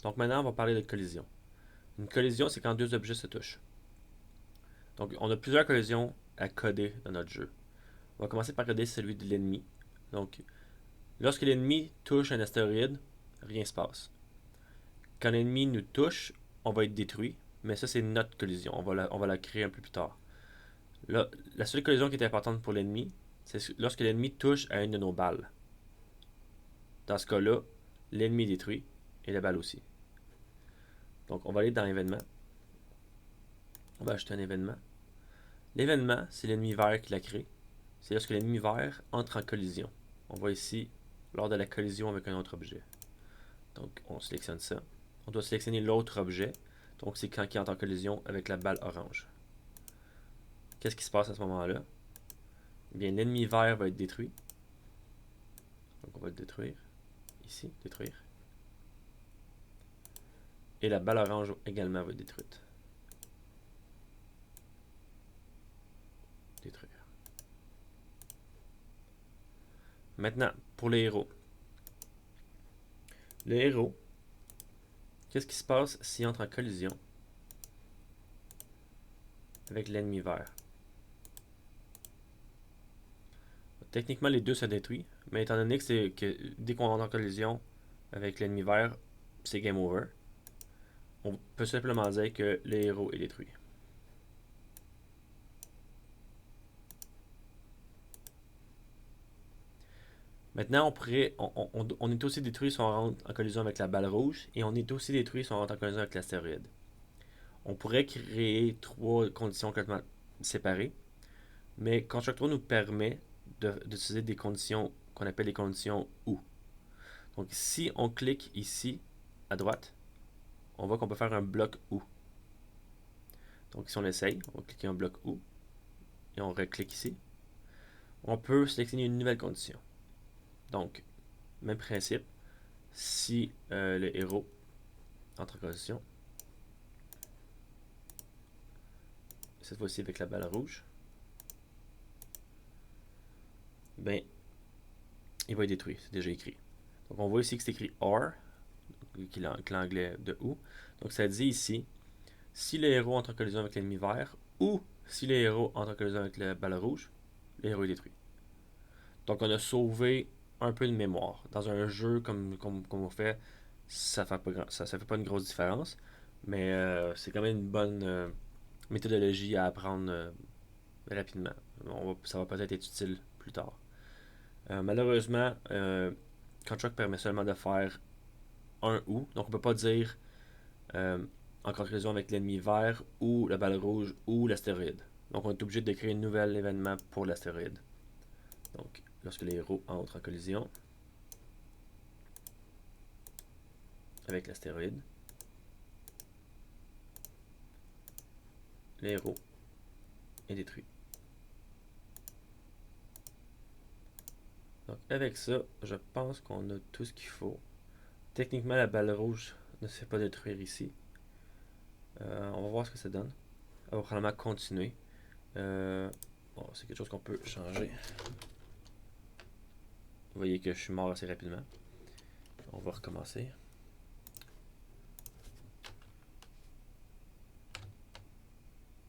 Donc maintenant, on va parler de collision. Une collision, c'est quand deux objets se touchent. Donc on a plusieurs collisions à coder dans notre jeu. On va commencer par coder celui de l'ennemi. Donc lorsque l'ennemi touche un astéroïde, rien ne se passe. Quand l'ennemi nous touche, on va être détruit, mais ça c'est notre collision. On va la créer un peu plus tard. Là, la seule collision qui est importante pour l'ennemi, c'est lorsque l'ennemi touche à une de nos balles. Dans ce cas-là, l'ennemi est détruit et la balle aussi. Donc on va aller dans l'événement. On va ajouter un événement. L'événement, c'est l'ennemi vert qui l'a créé. C'est lorsque l'ennemi vert entre en collision. On voit ici lors de la collision avec un autre objet. Donc on sélectionne ça. On doit sélectionner l'autre objet. Donc c'est quand il entre en collision avec la balle orange. Qu'est-ce qui se passe à ce moment-là? Bien, l'ennemi vert va être détruit. Donc on va le détruire. Ici, détruire. Et la balle orange également va être détruite. Détruire. Maintenant, pour les héros. Le héros, qu'est-ce qui se passe s'il entre en collision avec l'ennemi vert? Techniquement, les deux se détruisent, mais étant donné que dès qu'on entre en collision avec l'ennemi vert, c'est game over, on peut simplement dire que le héros est détruit. Maintenant, on est aussi détruit si on rentre en collision avec la balle rouge, et on est aussi détruit si on rentre en collision avec l'astéroïde. On pourrait créer trois conditions complètement séparées, mais Construct 3 nous permet d'utiliser des conditions qu'on appelle les conditions OU. Donc si on clique ici à droite, on voit qu'on peut faire un bloc OU. Donc si on essaye, on va cliquer un bloc OU et on reclique ici. On peut sélectionner une nouvelle condition. Donc, même principe, si le héros entre en collision, cette fois-ci avec la balle rouge, ben, il va être détruit, c'est déjà écrit. Donc on voit ici que c'est écrit OR, qui est l'anglais de OU. Donc ça dit ici, si le héros entre en collision avec l'ennemi vert, ou si le héros entre en collision avec la balle rouge, le héros est détruit. Donc on a sauvé un peu de mémoire. Dans un jeu comme on fait, ça fait pas une grosse différence, mais c'est quand même une bonne méthodologie à apprendre rapidement. Ça va peut-être être utile plus tard. Malheureusement, Contract permet seulement de faire un ou, donc on peut pas dire euh, en conclusion avec l'ennemi vert ou la balle rouge ou l'astéroïde. Donc on est obligé de créer un nouvel événement pour l'astéroïde. Donc lorsque les héros entrent en collision avec l'astéroïde, le héros est détruit. Donc avec ça, je pense qu'on a tout ce qu'il faut. Techniquement, la balle rouge ne se fait pas détruire ici. On va voir ce que ça donne. On va probablement continuer. Bon, c'est quelque chose qu'on peut changer. Vous voyez que je suis mort assez rapidement. On va recommencer.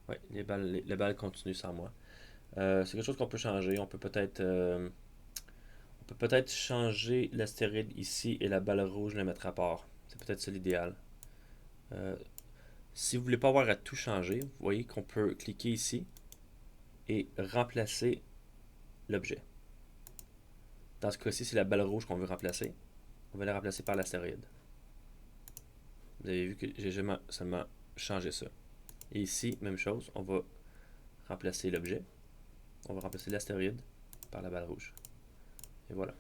Ouais, les balles continuent sans moi. C'est quelque chose qu'on peut changer. On peut peut-être changer l'astéroïde ici et la balle rouge le mettre à part. C'est peut-être ça l'idéal. Euh, Si vous voulez pas avoir à tout changer, vous voyez qu'on peut cliquer ici et remplacer l'objet. Dans ce cas-ci, c'est la balle rouge qu'on veut remplacer. On va la remplacer par l'astéroïde. Vous avez vu que j'ai seulement changé ça. Et ici, même chose, on va remplacer l'objet. On va remplacer l'astéroïde par la balle rouge. Et voilà.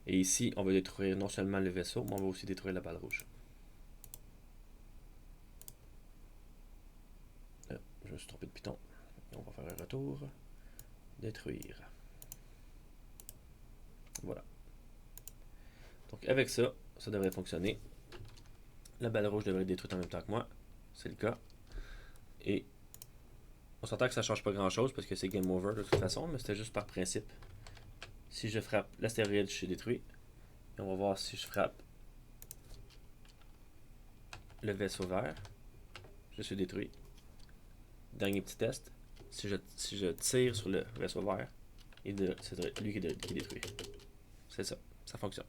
Et ici, on va détruire non seulement le vaisseau, mais on va aussi détruire la balle rouge. Je me suis trompé de piton. On va faire un retour. Détruire. Voilà. Donc avec ça, ça devrait fonctionner. La balle rouge devrait être détruite en même temps que moi. C'est le cas. Et on s'entend que ça change pas grand chose parce que c'est game over de toute façon, mais c'était juste par principe. Si je frappe l'astéroïde, je suis détruit. Et on va voir si je frappe le vaisseau vert. Je suis détruit. Dernier petit test. Si je tire sur le vaisseau vert, c'est lui qui est détruit. C'est ça. Ça fonctionne.